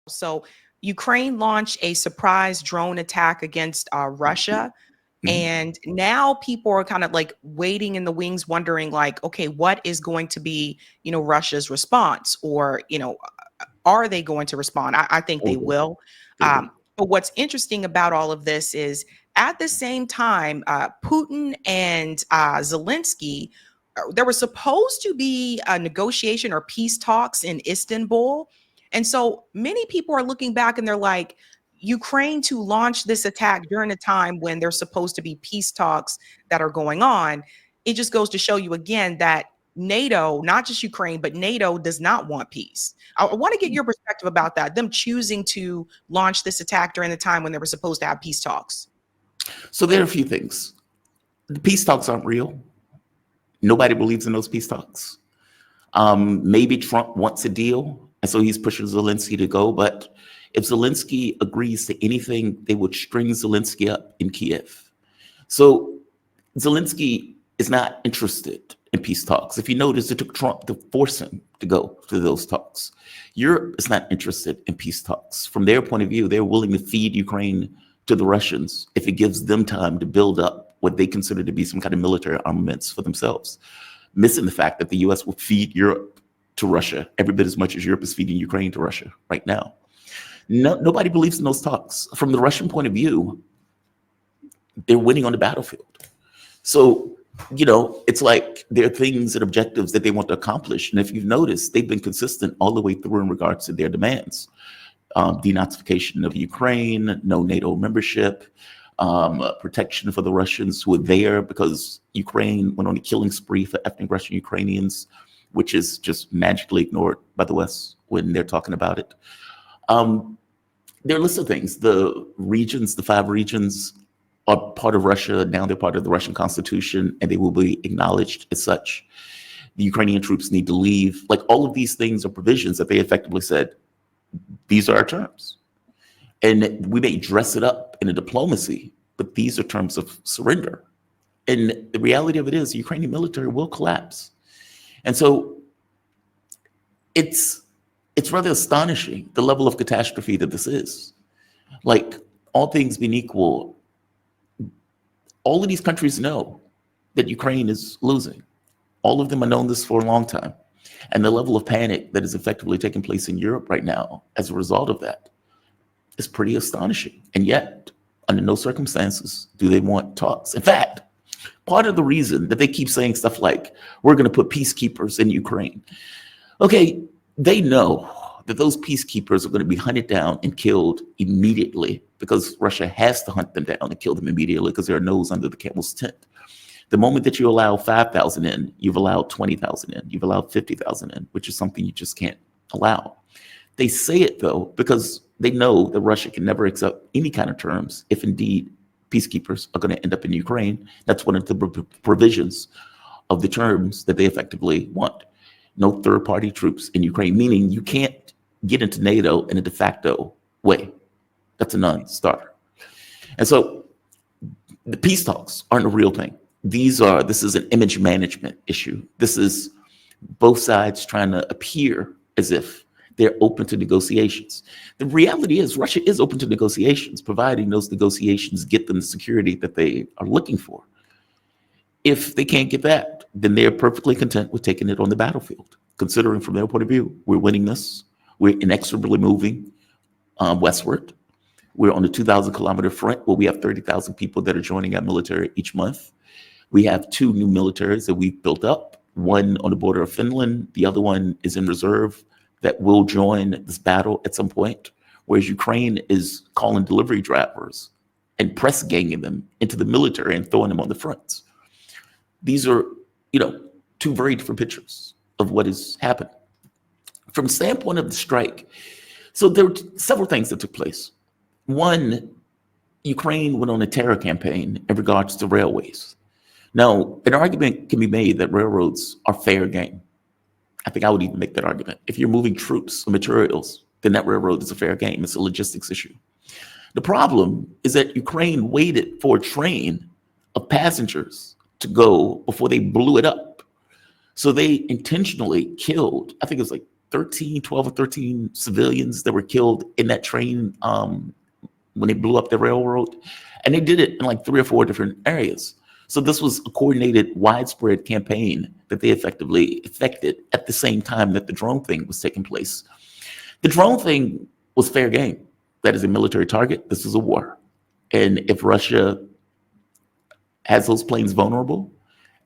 So Ukraine launched a surprise drone attack against Russia. And now people are kind of like waiting in the wings, wondering like, okay, what is going to be, Russia's response, or, are they going to respond? I think they will. But what's interesting about all of this is at the same time, Putin and Zelensky, there was supposed to be a negotiation or peace talks in Istanbul. And so many people are looking back and they're like, Ukraine to launch this attack during a time when there's supposed to be peace talks that are going on. It just goes to show you again that NATO, not just Ukraine, but NATO does not want peace. I want to get your perspective about that, them choosing to launch this attack during the time when they were supposed to have peace talks. So there are a few things. The peace talks aren't real. Nobody believes in those peace talks. Maybe Trump wants a deal, and so he's pushing Zelensky to go, but if Zelensky agrees to anything, they would string Zelensky up in Kiev. So Zelensky is not interested in peace talks. If you notice, it took Trump to force him to go to those talks. Europe is not interested in peace talks. From their point of view, they're willing to feed Ukraine to the Russians if it gives them time to build up what they consider to be some kind of military armaments for themselves, missing the fact that the US will feed Europe to Russia every bit as much as Europe is feeding Ukraine to Russia right now. Nobody believes in those talks. From the Russian point of view, they're winning on the battlefield. So, it's like there are things and objectives that they want to accomplish. And if you've noticed, they've been consistent all the way through in regards to their demands. Denazification of Ukraine, no NATO membership, protection for the Russians who are there because Ukraine went on a killing spree for ethnic Russian Ukrainians, which is just magically ignored by the West when they're talking about it. There are lists of things. The regions, the 5 regions are part of Russia. Now they're part of the Russian constitution and they will be acknowledged as such. The Ukrainian troops need to leave. Like all of these things are provisions that they effectively said, these are our terms. And we may dress it up in a diplomacy, but these are terms of surrender. And the reality of it is the Ukrainian military will collapse. And so it's rather astonishing, the level of catastrophe that this is. Like, all things being equal, all of these countries know that Ukraine is losing. All of them have known this for a long time. And the level of panic that is effectively taking place in Europe right now as a result of that is pretty astonishing. And yet, under no circumstances do they want talks. In fact, part of the reason that they keep saying stuff like, we're going to put peacekeepers in Ukraine. Okay, they know that those peacekeepers are going to be hunted down and killed immediately because Russia has to hunt them down and kill them immediately because there are nose under the camel's tent. The moment that you allow 5,000 in, you've allowed 20,000 in, you've allowed 50,000 in, which is something you just can't allow. They say it though, because they know that Russia can never accept any kind of terms if indeed peacekeepers are going to end up in Ukraine. That's one of the provisions of the terms that they effectively want. No third-party troops in Ukraine, meaning you can't get into NATO in a de facto way. That's a non-starter. And so the peace talks aren't a real thing. This is an image management issue. This is both sides trying to appear as if they're open to negotiations. The reality is Russia is open to negotiations, providing those negotiations get them the security that they are looking for. If they can't get that, then they're perfectly content with taking it on the battlefield. Considering from their point of view, we're winning this. We're inexorably moving westward. We're on the 2,000-kilometer front where we have 30,000 people that are joining our military each month. We have 2 new militaries that we've built up, one on the border of Finland, the other one is in reserve that will join this battle at some point, whereas Ukraine is calling delivery drivers and press ganging them into the military and throwing them on the fronts. These are, 2 very different pictures of what is happening. From the standpoint of the strike, so there were several things that took place. One, Ukraine went on a terror campaign in regards to railways. Now, an argument can be made that railroads are fair game. I think I would even make that argument. If you're moving troops or materials, then that railroad is a fair game. It's a logistics issue. The problem is that Ukraine waited for a train of passengers to go before they blew it up. So they intentionally killed, I think it was like 12 or 13 civilians that were killed in that train when they blew up the railroad. And they did it in like 3 or 4 different areas. So this was a coordinated, widespread campaign that they effectively effected at the same time that the drone thing was taking place. The drone thing was fair game. That is a military target. This is a war. And if Russia has those planes vulnerable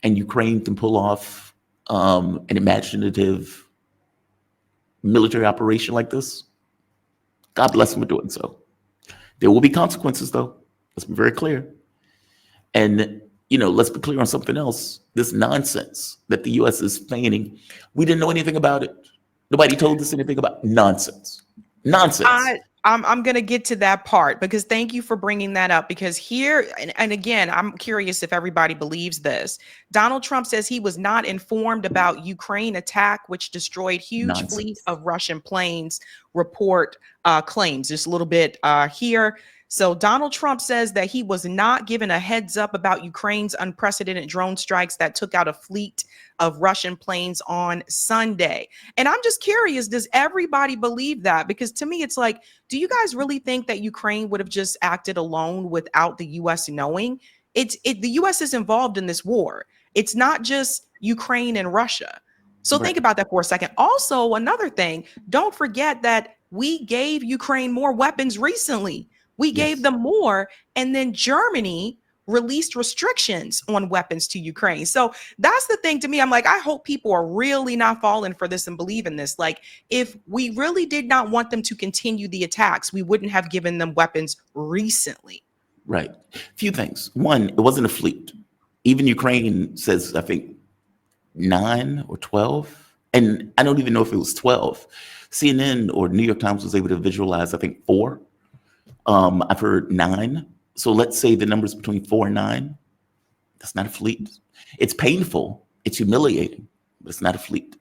and Ukraine can pull off an imaginative military operation like this, God bless them for doing so. There will be consequences, though. Let's be very clear. And, let's be clear on something else. This nonsense that the U.S. is feigning, we didn't know anything about it. Nobody told us anything about nonsense. Nonsense. I'm going to get to that part, because thank you for bringing that up, because here, and again, I'm curious if everybody believes this. Donald Trump says he was not informed about Ukraine attack, which destroyed huge fleet of Russian planes, report claims. Just a little bit here. So Donald Trump says that he was not given a heads up about Ukraine's unprecedented drone strikes that took out a fleet of Russian planes on Sunday. And I'm just curious, does everybody believe that? Because to me, it's like, do you guys really think that Ukraine would have just acted alone without the U.S. knowing? The U.S. is involved in this war. It's not just Ukraine and Russia. So think about that for a second. Also, another thing, don't forget that we gave Ukraine more weapons recently. We gave them more, and then Germany released restrictions on weapons to Ukraine. So that's the thing to me. I'm like, I hope people are really not falling for this and believe in this. Like, if we really did not want them to continue the attacks, we wouldn't have given them weapons recently. Right. Few things. One, it wasn't a fleet. Even Ukraine says, I think, 9 or 12. And I don't even know if it was 12. CNN or New York Times was able to visualize, I think, 4. I've heard 9. So let's say the number's between 4 and 9. That's not a fleet. It's painful. It's humiliating, but it's not a fleet.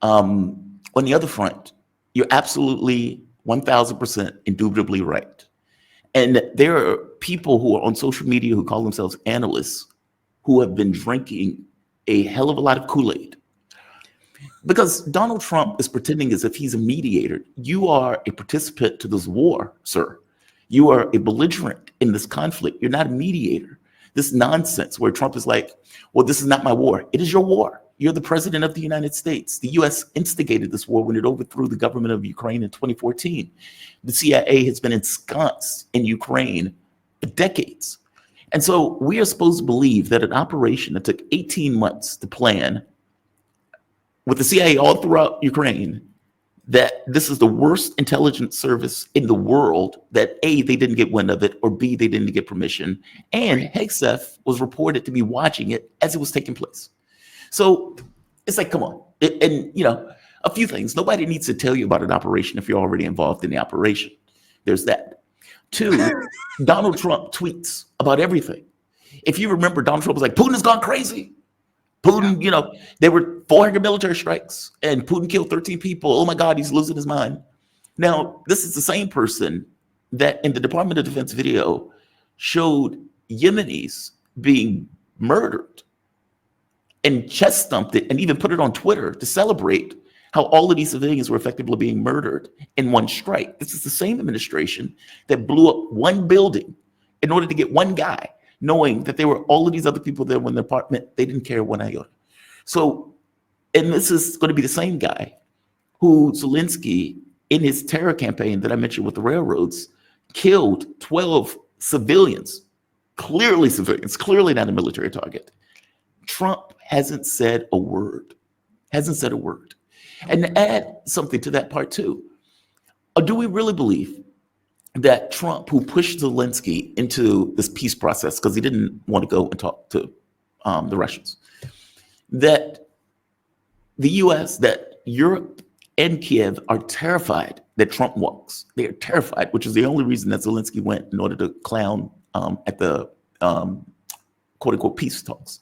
On the other front, you're absolutely 1000% indubitably right. And there are people who are on social media who call themselves analysts who have been drinking a hell of a lot of Kool-Aid. Because Donald Trump is pretending as if he's a mediator. You are a participant to this war, sir. You are a belligerent in this conflict. You're not a mediator. This nonsense where Trump is like, well, this is not my war. It is your war. You're the president of the United States. The U.S. instigated this war when it overthrew the government of Ukraine in 2014. The CIA has been ensconced in Ukraine for decades. And so we are supposed to believe that an operation that took 18 months to plan with the CIA all throughout Ukraine, that this is the worst intelligence service in the world, that A, they didn't get wind of it, or B, they didn't get permission. And Kesheev was reported to be watching it as it was taking place. So it's like, come on. A few things. Nobody needs to tell you about an operation if you're already involved in the operation. There's that. 2, Donald Trump tweets about everything. If you remember, Donald Trump was like, Putin has gone crazy. Putin, there were 400 military strikes and Putin killed 13 people. Oh my God, he's losing his mind. Now, this is the same person that in the Department of Defense video showed Yemenis being murdered and chest thumped it and even put it on Twitter to celebrate how all of these civilians were effectively being murdered in one strike. This is the same administration that blew up one building in order to get one guy, knowing that there were all of these other people there when the apartment, they didn't care one iota. So, and this is going to be the same guy who Zelensky, in his terror campaign that I mentioned with the railroads, killed 12 civilians, clearly not a military target. Trump hasn't said a word, And to add something to that part too, do we really believe that Trump, who pushed Zelensky into this peace process because he didn't want to go and talk to the Russians, that the US, that Europe and Kiev are terrified that Trump walks? They are terrified, which is the only reason that Zelensky went in order to clown at the quote unquote peace talks.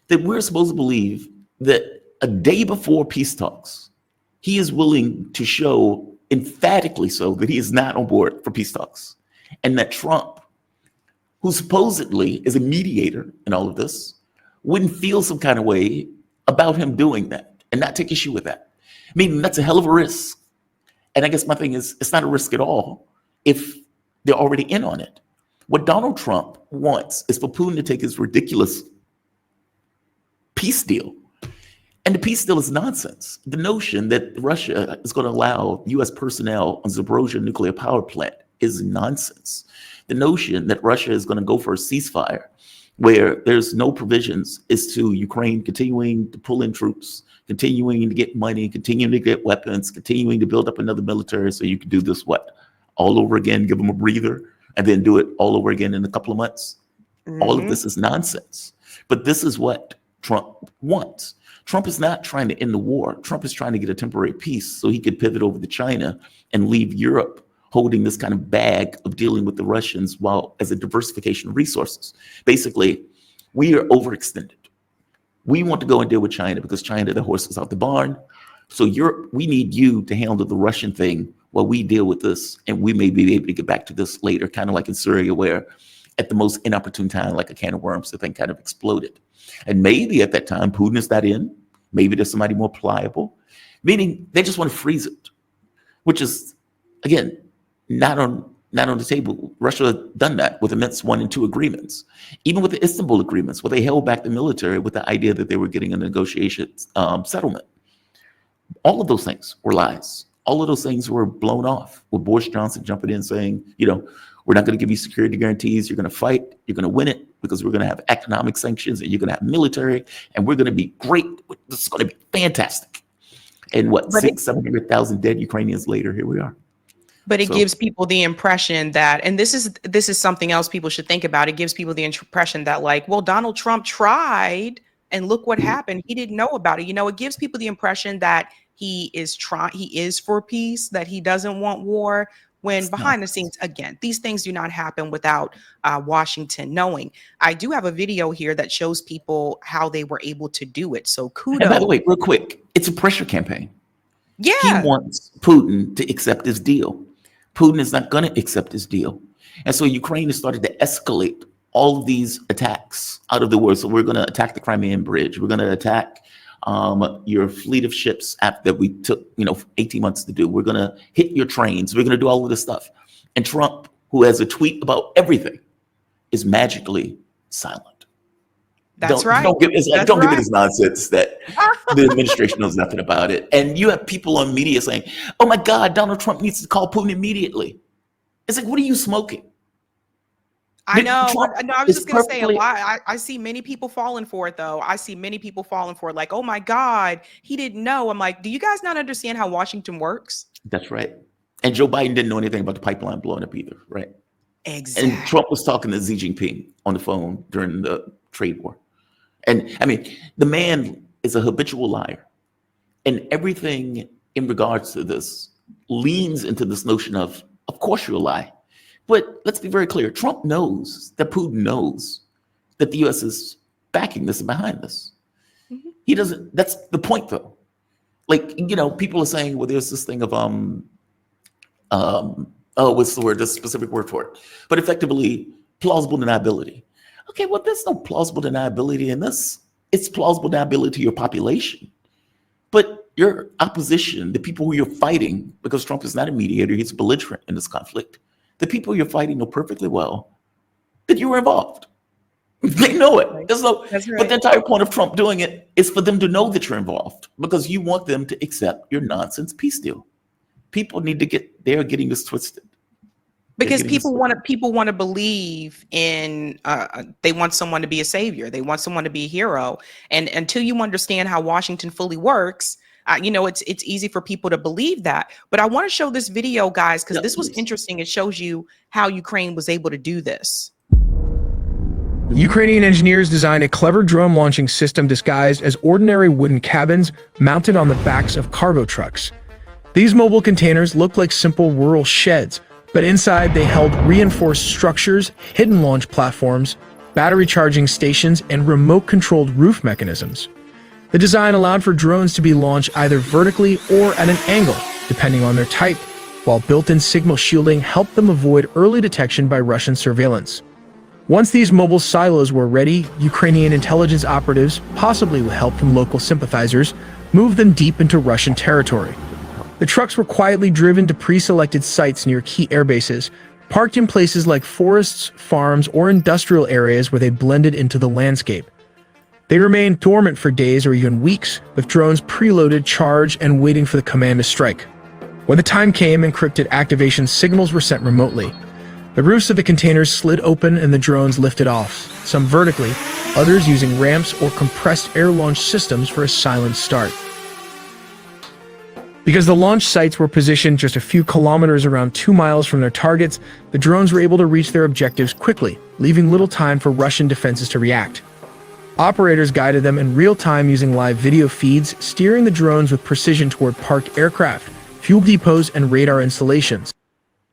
That we're supposed to believe that a day before peace talks, he is willing to show emphatically so that he is not on board for peace talks. And that Trump, who supposedly is a mediator in all of this, wouldn't feel some kind of way about him doing that and not take issue with that. Meaning that's a hell of a risk. And I guess my thing is, it's not a risk at all if they're already in on it. What Donald Trump wants is for Putin to take his ridiculous peace deal. And the peace deal is nonsense. The notion that Russia is going to allow U.S. personnel on Zaporozhye nuclear power plant is nonsense. The notion that Russia is going to go for a ceasefire where there's no provisions is to Ukraine continuing to pull in troops, continuing to get money, continuing to get weapons, continuing to build up another military so you can do this, what, all over again, give them a breather, and then do it all over again in a couple of months. All of this is nonsense. But this is what Trump wants. Trump is not trying to end the war. Trump is trying to get a temporary peace so he could pivot over to China and leave Europe holding this kind of bag of dealing with the Russians while as a diversification of resources. Basically, we are overextended. We want to go and deal with China because China, the horse is out the barn. So we need you to handle the Russian thing while we deal with this. And we may be able to get back to this later, kind of like in Syria, where at the most inopportune time, like a can of worms, the thing kind of exploded. And maybe at that time, Putin is not in. Maybe there's somebody more pliable, meaning they just want to freeze it, which is, again, not on the table. Russia had done that with the Minsk 1 and 2 agreements, even with the Istanbul agreements, where they held back the military with the idea that they were getting a negotiation settlement. All of those things were lies. All of those things were blown off with Boris Johnson jumping in saying, we're not going to give you security guarantees. You're going to fight. You're going to win it because we're going to have economic sanctions and you're going to have military and we're going to be great. This is going to be fantastic. And 700,000 dead Ukrainians later, here we are. But it gives people the impression that, and this is something else people should think about. It gives people the impression that Donald Trump tried and look what happened. He didn't know about it. It gives people the impression that he is for peace, that he doesn't want war. When behind the scenes, again, these things do not happen without Washington knowing. I do have a video here that shows people how they were able to do it. So kudos. And by the way, real quick, it's a pressure campaign. Yeah. He wants Putin to accept his deal. Putin is not going to accept his deal. And so Ukraine has started to escalate all of these attacks out of the war. So we're going to attack the Crimean Bridge. We're going to attack your fleet of ships that we took 18 months to do. We're going to hit your trains. We're going to do all of this stuff. And Trump, who has a tweet about everything, is magically silent. That's right. Don't give me this nonsense that the administration knows nothing about it. And you have people on media saying, oh my God, Donald Trump needs to call Putin immediately. It's like, what are you smoking? I know. I was just going to say a lot. I see many people falling for it, though. I see many people falling for it. Like, oh my God, he didn't know. I'm like, do you guys not understand how Washington works? That's right. And Joe Biden didn't know anything about the pipeline blowing up either, right? Exactly. And Trump was talking to Xi Jinping on the phone during the trade war. And I mean, the man is a habitual liar. And everything in regards to this leans into this notion of course you'll lie. But let's be very clear. Trump knows that Putin knows that the U.S. is backing this and behind this. Mm-hmm. He doesn't. That's the point, though. People are saying, well, there's this thing of what's the word? There's a specific word for it. But effectively, plausible deniability. Okay, well, there's no plausible deniability in this. It's plausible deniability to your population. But your opposition, the people who you're fighting, because Trump is not a mediator, he's a belligerent in this conflict. The people you're fighting know perfectly well that you were involved. They know it. That's right. But the entire point of Trump doing it is for them to know that you're involved because you want them to accept your nonsense peace deal. People need to they're getting this twisted. Because people want to believe in, they want someone to be a savior. They want someone to be a hero. And until you understand how Washington fully works, it's easy for people to believe that. But I want to show this video, guys, because this was interesting. It shows you how Ukraine was able to do this. Ukrainian engineers designed a clever drone launching system disguised as ordinary wooden cabins mounted on the backs of cargo trucks. These mobile containers look like simple rural sheds, but inside they held reinforced structures, hidden launch platforms, battery charging stations, and remote-controlled roof mechanisms. The design allowed for drones to be launched either vertically or at an angle, depending on their type, while built-in signal shielding helped them avoid early detection by Russian surveillance. Once these mobile silos were ready, Ukrainian intelligence operatives, possibly with help from local sympathizers, moved them deep into Russian territory. The trucks were quietly driven to pre-selected sites near key airbases, parked in places like forests, farms, or industrial areas where they blended into the landscape. They remained dormant for days or even weeks, with drones preloaded, charged, and waiting for the command to strike. When the time came, encrypted activation signals were sent remotely. The roofs of the containers slid open and the drones lifted off, some vertically, others using ramps or compressed air launch systems for a silent start. Because the launch sites were positioned just a few kilometers around 2 miles from their targets, the drones were able to reach their objectives quickly, leaving little time for Russian defenses to react. Operators guided them in real time using live video feeds, steering the drones with precision toward parked aircraft, fuel depots, and radar installations.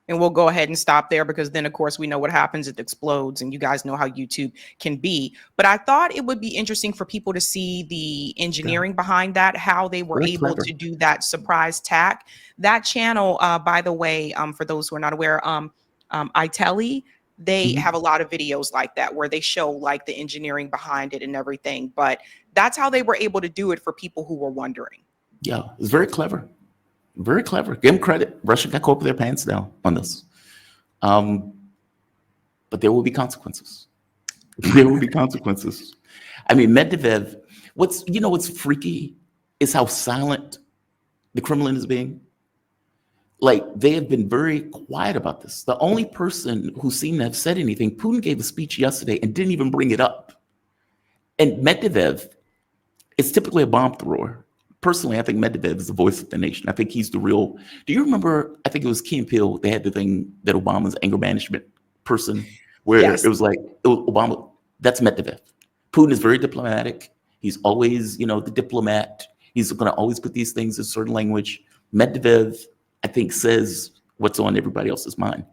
And we'll go ahead and stop there because then, of course, we know what happens. It explodes, and you guys know how YouTube can be. But I thought it would be interesting for people to see the engineering behind that, how they were able to do that surprise attack. That channel, by the way, for those who are not aware, iTelly, they have a lot of videos like that where they show like the engineering behind it and everything. But that's how they were able to do it for people who were wondering. Yeah, it's very clever. Very clever. Give them credit. Russia got caught with their pants down on this. But there will be consequences. There will be consequences. I mean, Medvedev, what's freaky is how silent the Kremlin is being. Like, they have been very quiet about this. The only person who seemed to have said anything, Putin gave a speech yesterday and didn't even bring it up. And Medvedev is typically a bomb thrower. Personally, I think Medvedev is the voice of the nation. I think he's the real. Do you remember? I think it was Key and Peele. They had the thing that Obama's anger management person, where it was like Obama. That's Medvedev. Putin is very diplomatic. He's always, the diplomat. He's going to always put these things in certain language. Medvedev, I think, says what's on everybody else's mind.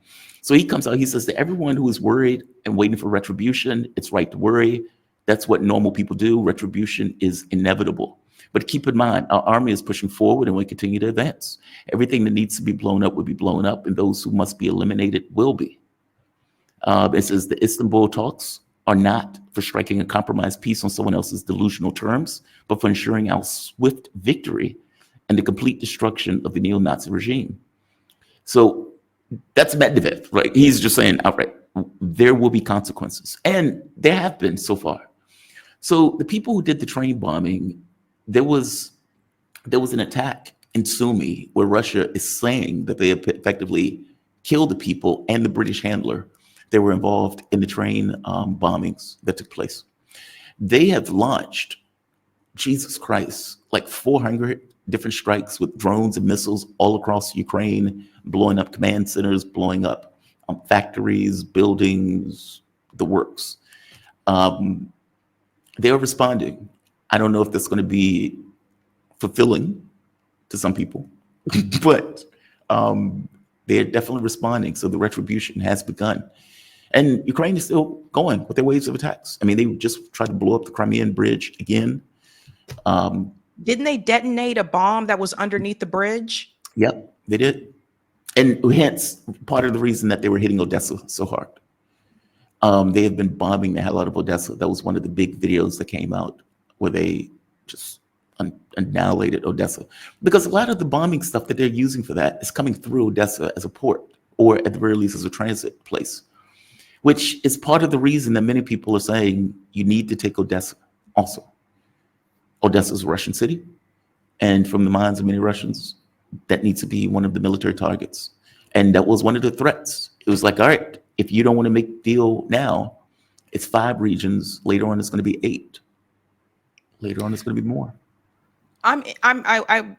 So he comes out. He says to everyone who is worried and waiting for retribution, it's right to worry. That's what normal people do. Retribution is inevitable. But keep in mind, our army is pushing forward and we continue to advance. Everything that needs to be blown up will be blown up, and those who must be eliminated will be. It says the Istanbul talks are not for striking a compromised peace on someone else's delusional terms, but for ensuring our swift victory and the complete destruction of the neo-Nazi regime. So that's Medvedev, right? He's just saying outright, there will be consequences. And there have been so far. So the people who did the train bombing, there was an attack in Sumy where Russia is saying that they have effectively killed the people and the British handler that were involved in the train bombings that took place. They have launched, Jesus Christ, like 400 different strikes with drones and missiles all across Ukraine, blowing up command centers, blowing up factories, buildings, the works. They are responding. I don't know if that's going to be fulfilling to some people, but they're definitely responding. So the retribution has begun. And Ukraine is still going with their waves of attacks. I mean, they just tried to blow up the Crimean bridge again. Didn't they detonate a bomb that was underneath the bridge? Yep, they did. And hence, part of the reason that they were hitting Odessa so hard. They have been bombing the hell out of Odessa. That was one of the big videos that came out where they just annihilated Odessa. Because a lot of the bombing stuff that they're using for that is coming through Odessa as a port, or at the very least as a transit place, which is part of the reason that many people are saying you need to take Odessa also. Odessa is a Russian city, and from the minds of many Russians, that needs to be one of the military targets. And that was one of the threats. It was like, all right, if you don't want to make a deal now, it's 5 regions. Later on, it's going to be 8. Later on, it's going to be more.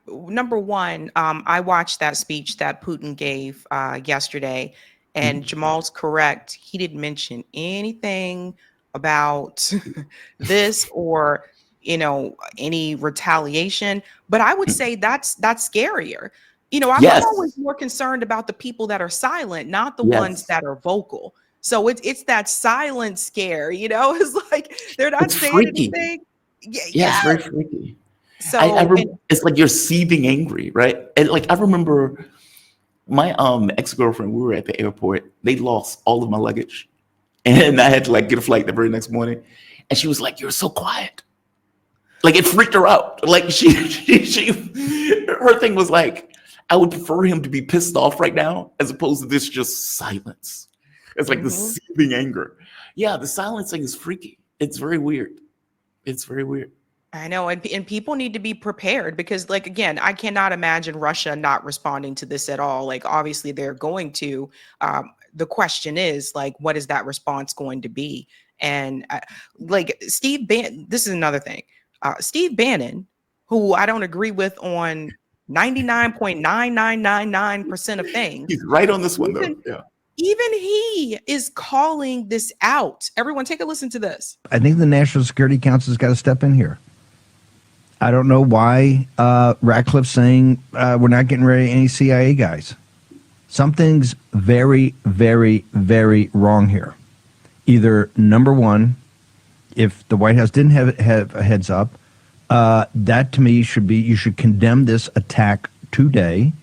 Number one, I watched that speech that Putin gave yesterday, and Jamal's correct. He didn't mention anything about this or, any retaliation. But I would say that's scarier. I'm always more concerned about the people that are silent, not the ones that are vocal. So it's that silent scare, it's like they're not saying anything. Yeah, it's very freaky. So it's like you're seething angry, right? And like I remember my ex-girlfriend, we were at the airport, they lost all of my luggage. And I had to like get a flight the very next morning. And she was like, "You're so quiet." Like it freaked her out. Like her thing was like, I would prefer him to be pissed off right now as opposed to this just silence. It's like the seething anger. Yeah, the silencing is freaky. It's very weird. It's very weird. I know, and people need to be prepared because, like, again, I cannot imagine Russia not responding to this at all. Like, obviously, they're going to. The question is, like, what is that response going to be? And like this is another thing. Steve Bannon, who I don't agree with on 99.9999% of things. He's right on this one, though. Yeah. Even he is calling this out. Everyone, take a listen to this. I think the National Security Council's got to step in here. I don't know why Ratcliffe's saying we're not getting rid of any CIA guys. Something's very, very, very wrong here. Either, number one, if the White House didn't have a heads up, that to me should be, you should condemn this attack today.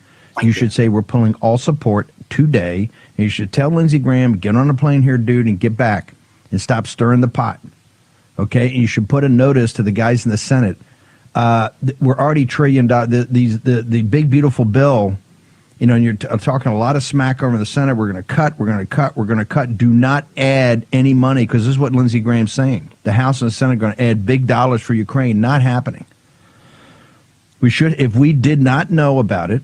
You should say we're pulling all support today. And you should tell Lindsey Graham, get on a plane here, dude, and get back and stop stirring the pot. Okay? And you should put a notice to the guys in the Senate. We're already $1 trillion. The big, beautiful bill, you know, and you're talking a lot of smack over in the Senate. We're going to cut. We're going to cut. We're going to cut. Do not add any money, because this is what Lindsey Graham's saying. The House and the Senate are going to add big dollars for Ukraine. Not happening. We should, if we did not know about it,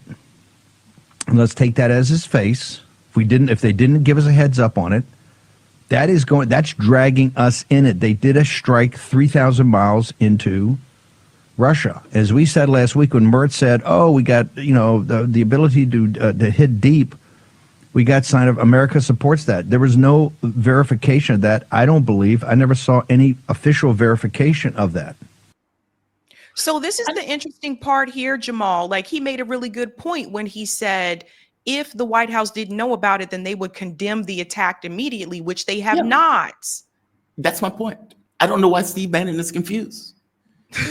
and let's take that as his face. If they didn't give us a heads up on it, that's dragging us in it. They did a strike 3,000 miles into Russia. As we said last week when Mert said, oh, we got, you know, the ability to hit deep, we got sign of America supports that. There was no verification of that. I don't believe. I never saw any official verification of that. So this is the interesting part here, Jamarl. Like, he made a really good point when he said, if the White House didn't know about it, then they would condemn the attack immediately, which they have not. That's my point. I don't know why Steve Bannon is confused.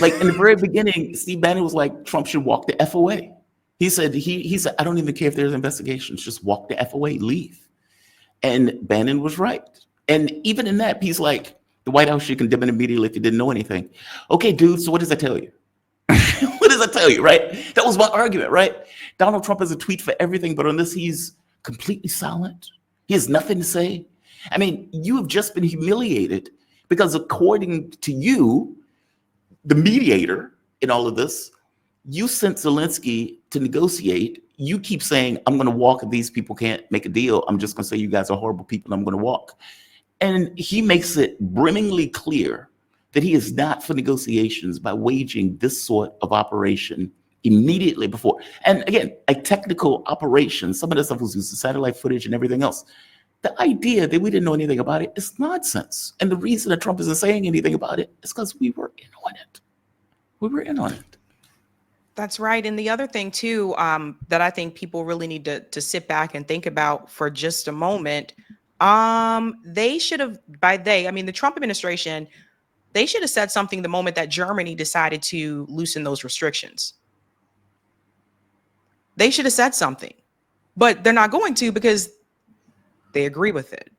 Like, in the very beginning, Steve Bannon was like, Trump should walk the F away. He said, he said, I don't even care if there's investigations, just walk the F away, leave. And Bannon was right. And even in that, he's like, the White House should condemn it immediately if you didn't know anything. Okay, dude, so what does that tell you? What does that tell you, right? That was my argument, right? Donald Trump has a tweet for everything, but on this, he's completely silent. He has nothing to say. I mean, you have just been humiliated because according to you, the mediator in all of this, you sent Zelensky to negotiate. You keep saying, I'm going to walk if these people can't make a deal. I'm just going to say you guys are horrible people and I'm going to walk. And he makes it brimmingly clear that he is not for negotiations by waging this sort of operation immediately before. And again, a technical operation, some of the stuff was used, the satellite footage and everything else. The idea that we didn't know anything about it is nonsense. And the reason that Trump isn't saying anything about it is because we were in on it. We were in on it. That's right. And the other thing, too, that I think people really need to sit back and think about for just a moment, they should have, I mean, the Trump administration, they should have said something the moment that Germany decided to loosen those restrictions. They should have said something, but they're not going to because they agree with it.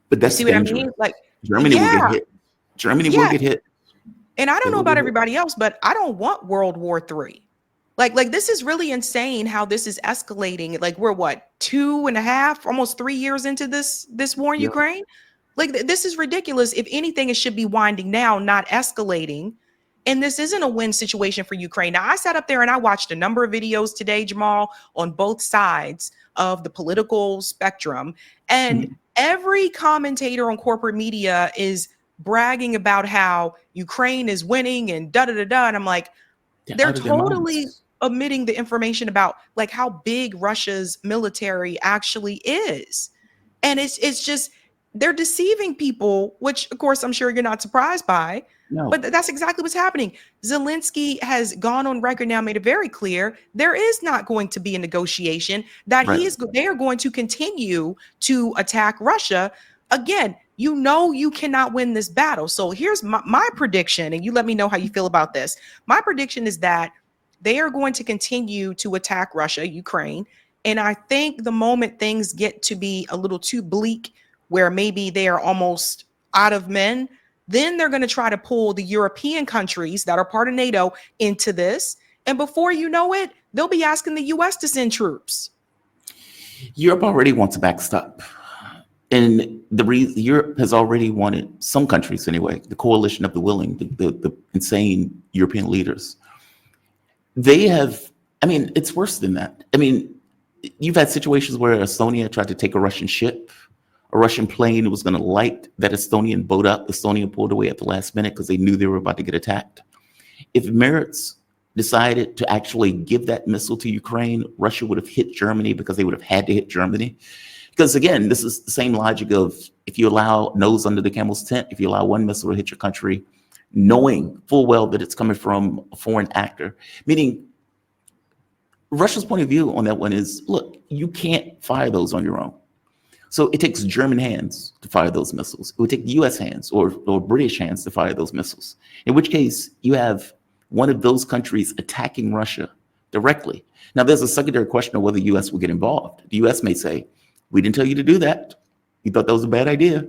But that's, see what I mean? Like, Germany will get hit. Germany will get hit. And I don't know about everybody else, but I don't want World War III. Like this is really insane how this is escalating. Like, we're what, 2.5, almost 3 years into this war in Ukraine? Like, this is ridiculous. If anything, it should be winding down, not escalating. And this isn't a win situation for Ukraine. Now, I sat up there and I watched a number of videos today, Jamarl, on both sides of the political spectrum. And every commentator on corporate media is bragging about how Ukraine is winning and da-da-da-da. And I'm like, they're totally omitting the information about like how big Russia's military actually is. And it's just, they're deceiving people, which of course I'm sure you're not surprised by. No. But that's exactly what's happening. Zelensky has gone on record now, made it very clear there is not going to be a negotiation, that they are going to continue to attack Russia. Again, you know you cannot win this battle. So here's my prediction, and you let me know how you feel about this. My prediction is that they are going to continue to attack Russia, Ukraine. And I think the moment things get to be a little too bleak, where maybe they are almost out of men, Then they're going to try to pull the European countries that are part of NATO into this. And before you know it, they'll be asking the US to send troops. Europe already wants a backstop. And Europe has already wanted, some countries anyway, the coalition of the willing, the insane European leaders. They have, I mean, it's worse than that. I mean, you've had situations where Estonia tried to take a Russian ship. A Russian plane was going to light that Estonian boat up. Estonia pulled away at the last minute because they knew they were about to get attacked. If Emirates decided to actually give that missile to Ukraine, Russia would have hit Germany because they would have had to hit Germany. Because again, this is the same logic of if you allow nose under the camel's tent, if you allow one missile to hit your country, knowing full well that it's coming from a foreign actor, meaning Russia's point of view on that one is, look, you can't fire those on your own. So it takes German hands to fire those missiles. It would take US hands or British hands to fire those missiles, in which case you have one of those countries attacking Russia directly. Now, there's a secondary question of whether the US will get involved. The US may say, we didn't tell you to do that. You thought that was a bad idea.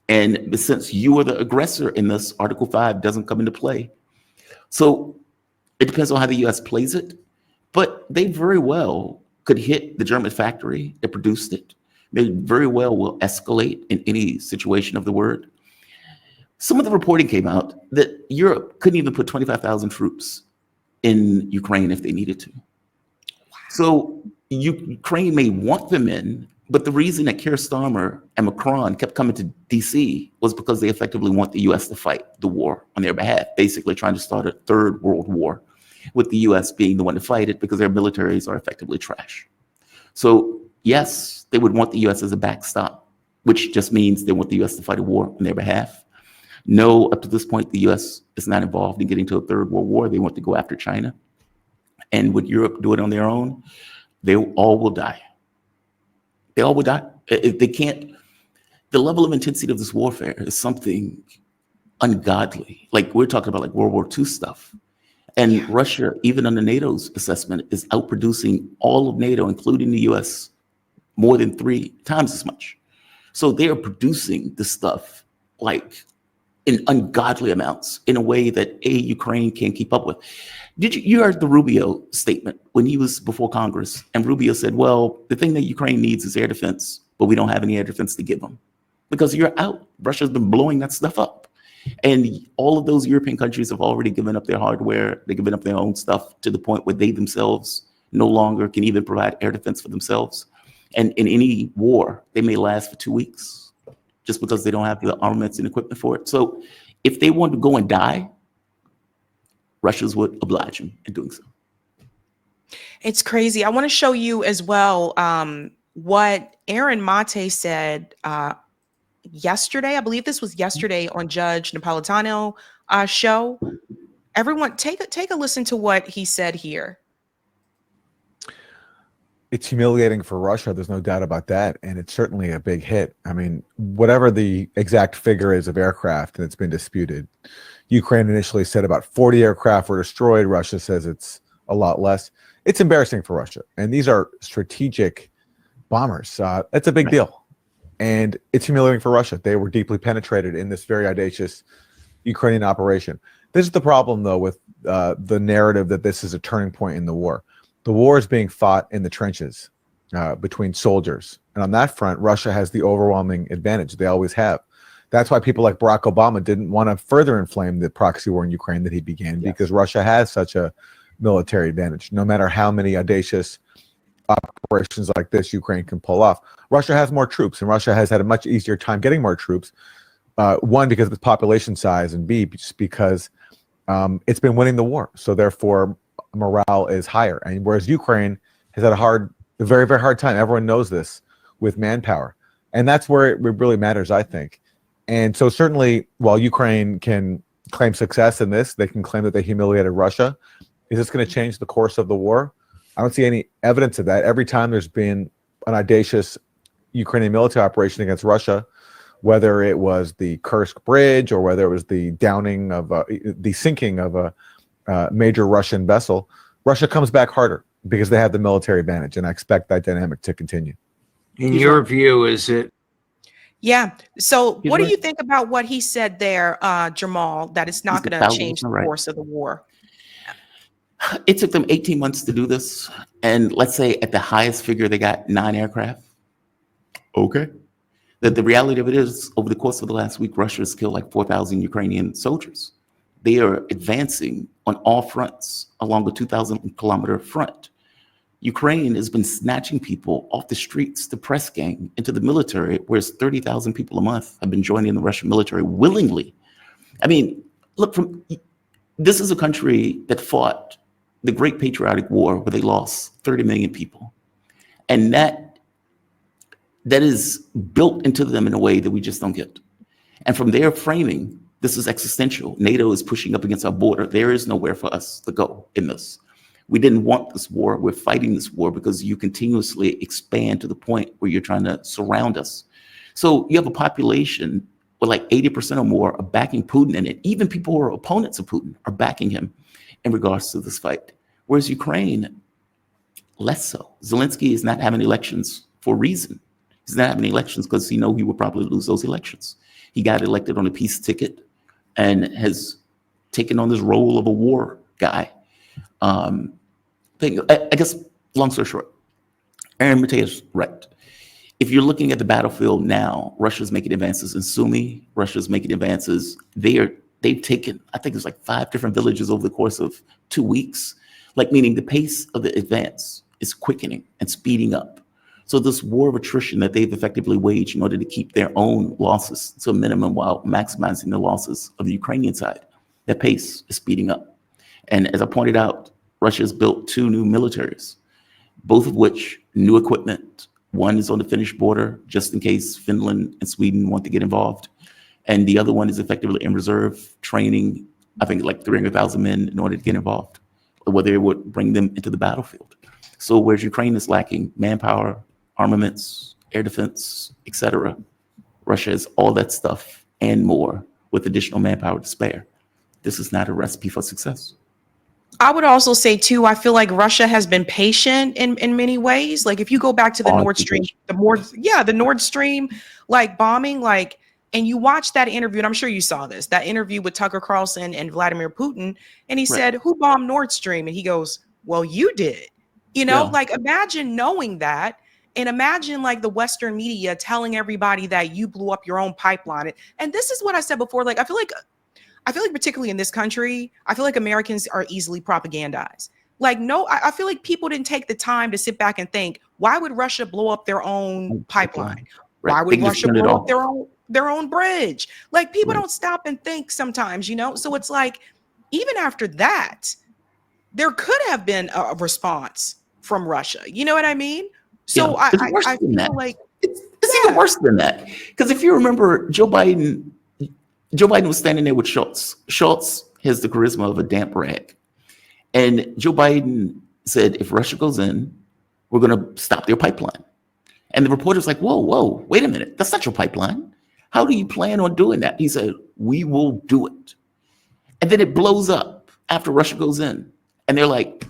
And since you are the aggressor in this, Article 5 doesn't come into play. So it depends on how the US plays it, but they very well could hit the German factory that produced it. They very well will escalate in any situation of the word. Some of the reporting came out that Europe couldn't even put 25,000 troops in Ukraine if they needed to. So Ukraine may want them in, but the reason that Keir Starmer and Macron kept coming to DC was because they effectively want the US to fight the war on their behalf, basically trying to start a third world war, with the US being the one to fight it because their militaries are effectively trash. So yes, they would want the US as a backstop, which just means they want the US to fight a war on their behalf. No, up to this point, the US is not involved in getting to a third world war. They want to go after China. And would Europe do it on their own? They all will die. They all will die. If they can't, the level of intensity of this warfare is something ungodly. Like we're talking about like World War II stuff. And Russia, even under NATO's assessment, is outproducing all of NATO, including the US, more than 3 times as much. So they are producing this stuff like in ungodly amounts in a way that Ukraine can't keep up with. You heard the Rubio statement when he was before Congress, and Rubio said, well, the thing that Ukraine needs is air defense, but we don't have any air defense to give them because you're out. Russia's been blowing that stuff up. And all of those European countries have already given up their hardware. They've given up their own stuff to the point where they themselves no longer can even provide air defense for themselves. And in any war, they may last for 2 weeks just because they don't have the armaments and equipment for it. So if they want to go and die, Russians would oblige them in doing so. It's crazy. I want to show you as well what Aaron Mate said yesterday. I believe this was yesterday on Judge Napolitano show. Everyone, take a listen to what he said here. It's humiliating for Russia. There's no doubt about that. And it's certainly a big hit. I mean, whatever the exact figure is of aircraft, and it's been disputed. Ukraine initially said about 40 aircraft were destroyed. Russia says it's a lot less. It's embarrassing for Russia. And these are strategic bombers. That's a big deal. And it's humiliating for Russia. They were deeply penetrated in this very audacious Ukrainian operation. This is the problem, though, with the narrative that this is a turning point in the war. The war is being fought in the trenches between soldiers. And on that front, Russia has the overwhelming advantage. They always have. That's why people like Barack Obama didn't want to further inflame the proxy war in Ukraine that he began, because Russia has such a military advantage. No matter how many audacious operations like this Ukraine can pull off, Russia has more troops, and Russia has had a much easier time getting more troops. One, because of its population size, and B, just because it's been winning the war. So therefore, morale is higher. And whereas Ukraine has had a very, very hard time, everyone knows this, with manpower. And that's where it really matters, I think. And so certainly, while Ukraine can claim success in this, they can claim that they humiliated Russia. Is this going to change the course of the war? I don't see any evidence of that. Every time there's been an audacious Ukrainian military operation against Russia, whether it was the Kursk bridge or whether it was the downing of the sinking of a major Russian vessel, Russia comes back harder because they have the military advantage, and I expect that dynamic to continue. In your view, is it Yeah. So He's what do right. you think about what he said there, Jamal, that it's not He's going to change 1,000% the right. course of the war? It took them 18 months to do this. And let's say at the highest figure, they got 9 aircraft. Okay. The reality of it is, over the course of the last week, Russia has killed like 4,000 Ukrainian soldiers. They are advancing on all fronts along a 2,000-kilometer front. Ukraine has been snatching people off the streets, the press gang, into the military, whereas 30,000 people a month have been joining the Russian military willingly. I mean, look, this is a country that fought the Great Patriotic War where they lost 30 million people. And that is built into them in a way that we just don't get. And from their framing, this is existential. NATO is pushing up against our border. There is nowhere for us to go in this. We didn't want this war. We're fighting this war because you continuously expand to the point where you're trying to surround us. So you have a population where like 80% or more are backing Putin, and even people who are opponents of Putin are backing him in regards to this fight. Whereas Ukraine, less so. Zelensky is not having elections for a reason. He's not having elections because he knows he will probably lose those elections. He got elected on a peace ticket and has taken on this role of a war guy. I guess, long story short, Aaron Matea's right. If you're looking at the battlefield now, Russia's making advances in Sumy. Russia's making advances. They've taken, I think it's like 5 different villages over the course of 2 weeks. Like, meaning the pace of the advance is quickening and speeding up. So this war of attrition that they've effectively waged in order to keep their own losses to a minimum while maximizing the losses of the Ukrainian side, that pace is speeding up. And as I pointed out, Russia has built 2 new militaries, both of which new equipment. One is on the Finnish border, just in case Finland and Sweden want to get involved. And the other one is effectively in reserve, training, I think like 300,000 men in order to get involved, whether it would bring them into the battlefield. So whereas Ukraine is lacking manpower, armaments, air defense, etc., Russia has all that stuff and more with additional manpower to spare. This is not a recipe for success. I would also say too, I feel like Russia has been patient in many ways. Like if you go back to the Nord Stream, the Nord Stream like bombing, like, and you watch that interview, and I'm sure you saw this, that interview with Tucker Carlson and Vladimir Putin, and he said, "Who bombed Nord Stream?" And he goes, "Well, you did." You know, like imagine knowing that, and imagine like the Western media telling everybody that you blew up your own pipeline. And this is what I said before. Like I feel like particularly in this country, I feel like Americans are easily propagandized. Like, no, I feel like people didn't take the time to sit back and think, why would Russia blow up their own pipeline? Why would Russia blow up their own bridge? Like, people don't stop and think sometimes, you know? So it's like, even after that, there could have been a response from Russia. You know what I mean? So I feel like it's even worse than that. Because if you remember, Joe Biden was standing there with Schultz. Schultz has the charisma of a damp rag. And Joe Biden said, if Russia goes in, we're going to stop their pipeline. And the reporter's like, whoa, wait a minute. That's not your pipeline. How do you plan on doing that? He said, we will do it. And then it blows up after Russia goes in. And they're like,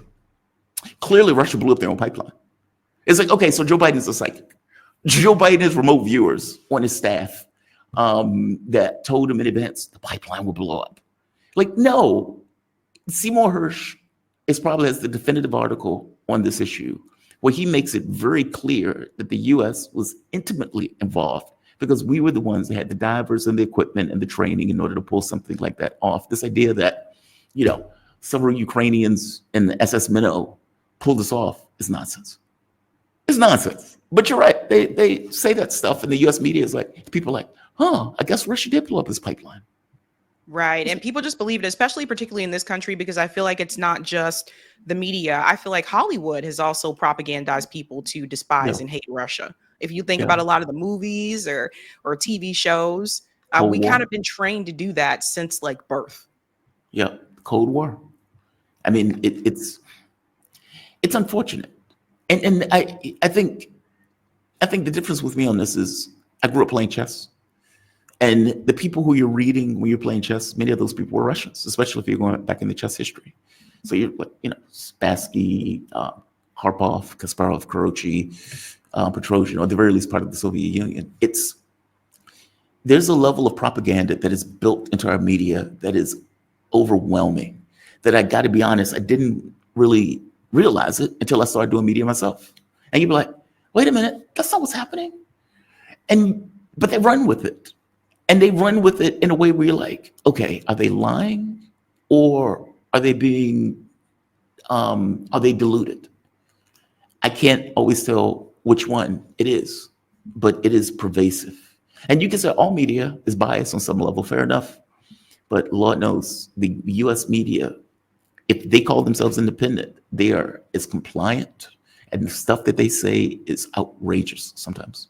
clearly Russia blew up their own pipeline. It's like, okay, so Joe Biden's a psychic. Joe Biden has remote viewers on his staff that told him in advance the pipeline will blow up. Like, no. Seymour Hersh probably has the definitive article on this issue where he makes it very clear that the U.S. was intimately involved because we were the ones that had the divers and the equipment and the training in order to pull something like that off. This idea that, you know, several Ukrainians in the SS Minnow pulled this off is nonsense. It's nonsense. But you're right. They say that stuff, and the U.S. media is like, people are like, I guess Russia did blow up this pipeline. Right. And people just believe it, especially particularly in this country, because I feel like it's not just the media. I feel like Hollywood has also propagandized people to despise and hate Russia. If you think about a lot of the movies or TV shows, we kind of been trained to do that since like birth. Yeah. Cold War. I mean, it's unfortunate. And I think the difference with me on this is I grew up playing chess. And the people who you're reading when you're playing chess, many of those people were Russians, especially if you're going back in the chess history. So you're like, you know, Spassky, Karpov, Kasparov, Kurochyi, Petrosian, or at the very least part of the Soviet Union. It's there's a level of propaganda that is built into our media that is overwhelming, that I got to be honest, I didn't really realize it until I started doing media myself. And you'd be like, wait a minute, that's not what's happening. But they run with it. And they run with it in a way where you're like, okay, are they lying or are they deluded? I can't always tell which one it is, but it is pervasive. And you can say all media is biased on some level, fair enough. But Lord knows the US media, if they call themselves independent, they are as compliant, and the stuff that they say is outrageous sometimes.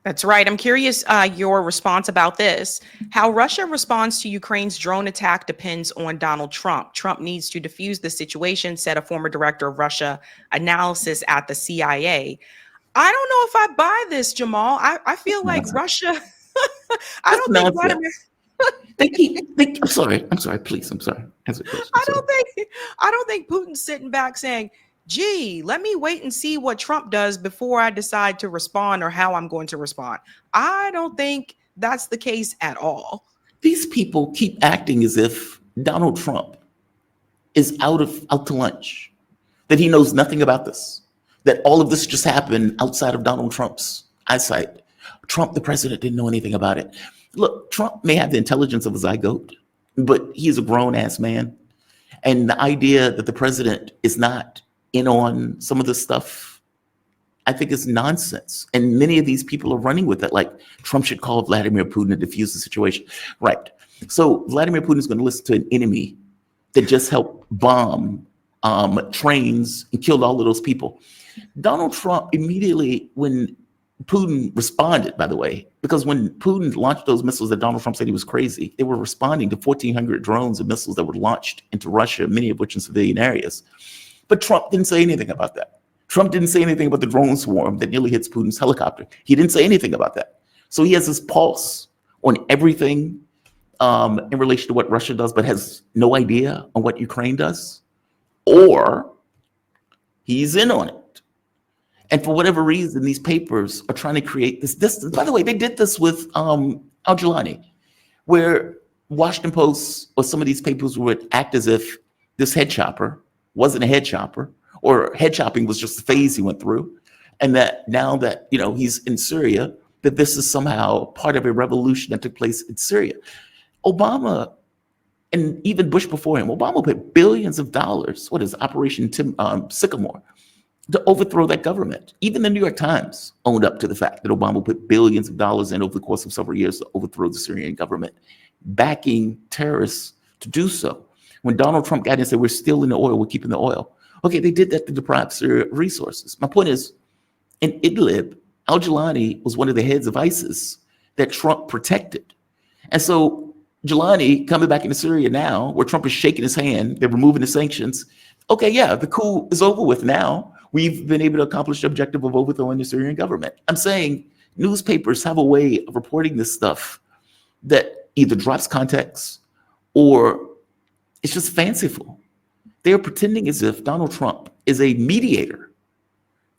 That's right. I'm curious your response about this. How Russia responds to Ukraine's drone attack depends on Donald Trump. Trump needs to defuse the situation, said a former director of Russia analysis at the CIA. I don't know if I buy this, Jamal. I feel like Russia. I don't think Vladimir. I'm sorry, please. I'm sorry. I don't think Putin's sitting back saying, gee, let me wait and see what Trump does before I decide to respond or how I'm going to respond. I don't think that's the case at all. These people keep acting as if Donald Trump is out to lunch, that he knows nothing about this, that all of this just happened outside of Donald Trump's eyesight. Trump, the president, didn't know anything about it. Look, Trump may have the intelligence of a zygote, but he's a grown-ass man. And the idea that the president is not in on some of this stuff, I think is nonsense. And many of these people are running with it, like Trump should call Vladimir Putin to defuse the situation. Right. So Vladimir Putin is going to listen to an enemy that just helped bomb trains and killed all of those people. Donald Trump immediately, when Putin responded, by the way, because when Putin launched those missiles that Donald Trump said he was crazy, they were responding to 1,400 drones and missiles that were launched into Russia, many of which in civilian areas. But Trump didn't say anything about that. Trump didn't say anything about the drone swarm that nearly hits Putin's helicopter. He didn't say anything about that. So he has this pulse on everything in relation to what Russia does, but has no idea on what Ukraine does, or he's in on it. And for whatever reason, these papers are trying to create this distance. By the way, they did this with al-Jilani, where Washington Post or some of these papers would act as if this head chopper wasn't a head chopper, or head chopping was just the phase he went through. And that now that, he's in Syria, that this is somehow part of a revolution that took place in Syria. Obama, and even Bush before him, Obama put billions of dollars, Operation Sycamore, to overthrow that government. Even the New York Times owned up to the fact that Obama put billions of dollars in over the course of several years to overthrow the Syrian government, backing terrorists to do so. When Donald Trump got in and said, we're stealing the oil, we're keeping the oil. Okay, they did that to deprive Syria of resources. My point is, in Idlib, al-Jilani was one of the heads of ISIS that Trump protected. And so Jilani coming back into Syria now, where Trump is shaking his hand, they're removing the sanctions. Okay, yeah, the coup is over with now. We've been able to accomplish the objective of overthrowing the Syrian government. I'm saying newspapers have a way of reporting this stuff that either drops context or it's just fanciful. They are pretending as if Donald Trump is a mediator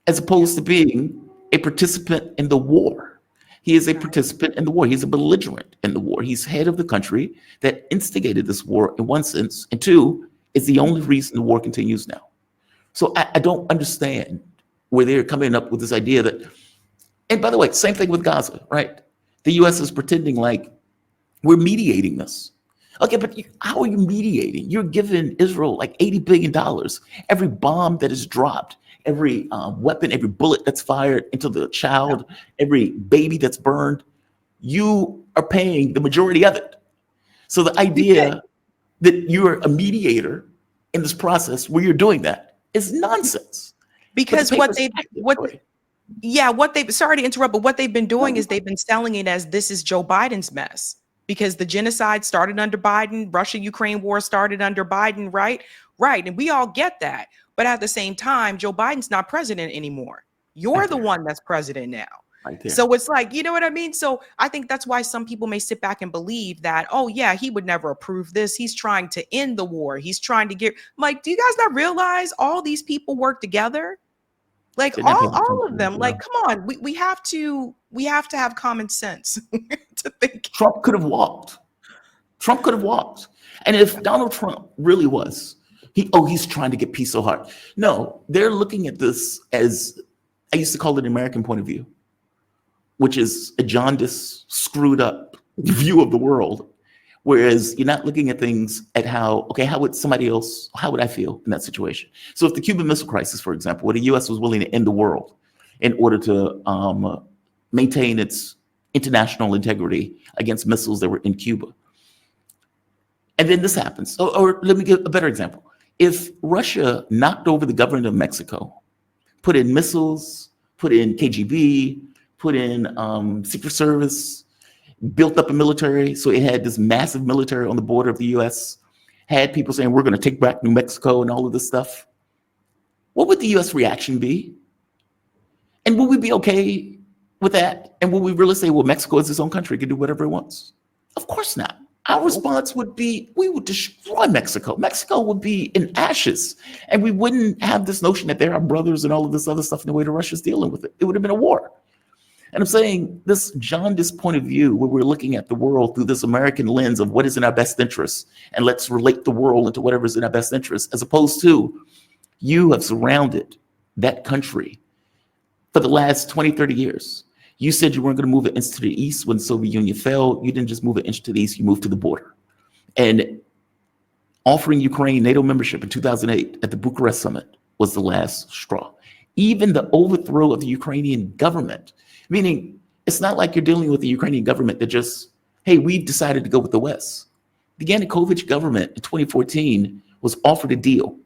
as opposed to being a participant in the war. He is a participant in the war. He's a belligerent in the war. He's head of the country that instigated this war in one sense, and two, is the only reason the war continues now. So I don't understand where they're coming up with this idea that, and by the way, same thing with Gaza, right? The US is pretending like we're mediating this. Okay, but how are you mediating? You're giving Israel like $80 billion. Every bomb that is dropped, every weapon, every bullet that's fired into the child, every baby that's burned, you are paying the majority of it. So the idea that you're a mediator in this process where you're doing that is nonsense. Because sorry to interrupt, but what they've been doing is they've been selling it as this is Joe Biden's mess. Because the genocide started under Biden, Russia-Ukraine war started under Biden, right? Right, and we all get that. But at the same time, Joe Biden's not president anymore. You're the one that's president now. So it's like, you know what I mean? So I think that's why some people may sit back and believe that, oh yeah, he would never approve this. He's trying to end the war. He's trying to get, do you guys not realize all these people work together? Like They're not paying all of attention. them. Yeah. Like, come on, we have to have common sense to think. Trump could have walked. Trump could have walked. And if Donald Trump really was, he's trying to get peace so hard. No, they're looking at this as, I used to call it an American point of view, which is a jaundiced, screwed up view of the world. Whereas you're not looking at things at how would somebody else, how would I feel in that situation? So if the Cuban Missile Crisis, for example, where the US was willing to end the world in order to maintain its international integrity against missiles that were in Cuba. And then this happens. Or let me give a better example. If Russia knocked over the government of Mexico, put in missiles, put in KGB, put in Secret Service, built up a military, so it had this massive military on the border of the US, had people saying, we're going to take back New Mexico and all of this stuff, what would the US reaction be? And would we be okay with that? And would we really say, well, Mexico is its own country, it can do whatever it wants? Of course not. Our response would be, we would destroy Mexico. Mexico would be in ashes. And we wouldn't have this notion that they're our brothers and all of this other stuff in the way that Russia's dealing with it. It would have been a war. And I'm saying this jaundiced point of view where we're looking at the world through this American lens of what is in our best interest, and let's relate the world into whatever is in our best interest, as opposed to you have surrounded that country for the last 20, 30 years. You said you weren't going to move an inch to the east when the Soviet Union fell. You didn't just move an inch to the east, you moved to the border. And offering Ukraine NATO membership in 2008 at the Bucharest summit was the last straw. Even the overthrow of the Ukrainian government, meaning it's not like you're dealing with the Ukrainian government that just, hey, we've decided to go with the West. The Yanukovych government in 2014 was offered a deal.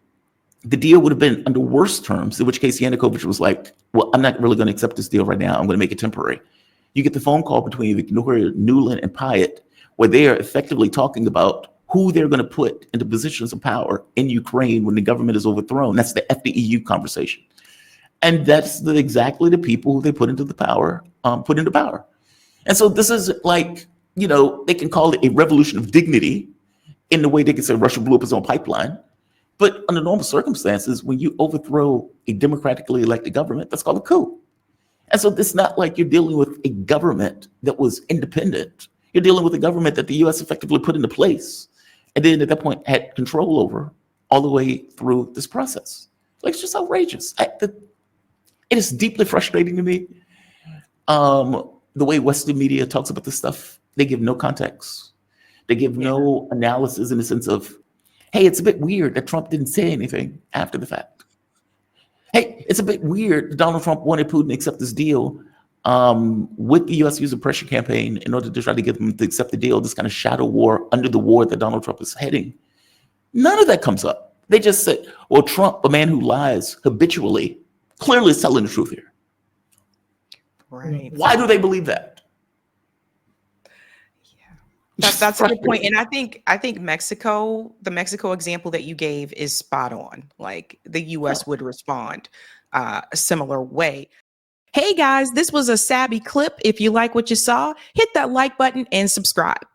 The deal would have been under worse terms, in which case Yanukovych was like, well, I'm not really going to accept this deal right now. I'm going to make it temporary. You get the phone call between Victoria Nuland and Pyatt, where they are effectively talking about who they're going to put into positions of power in Ukraine when the government is overthrown. That's the FDEU conversation. And that's exactly the people who they put into power. And so this is like, they can call it a revolution of dignity in the way they can say Russia blew up its own pipeline. But under normal circumstances, when you overthrow a democratically elected government, that's called a coup. And so it's not like you're dealing with a government that was independent. You're dealing with a government that the US effectively put into place, and then at that point had control over all the way through this process. Like, it's just outrageous. It is deeply frustrating to me. The way Western media talks about this stuff, they give no context. They give no analysis in the sense of, hey, it's a bit weird that Trump didn't say anything after the fact. Hey, it's a bit weird that Donald Trump wanted Putin to accept this deal with the U.S. user pressure campaign in order to try to get them to accept the deal, this kind of shadow war under the war that Donald Trump is heading. None of that comes up. They just say, well, Trump, a man who lies habitually, clearly is telling the truth here. Right. Why do they believe that? That's a good point. And I think Mexico, the Mexico example that you gave is spot on. Like, the US would respond a similar way. Hey guys, this was a Sabby clip. If you like what you saw, hit that like button and subscribe.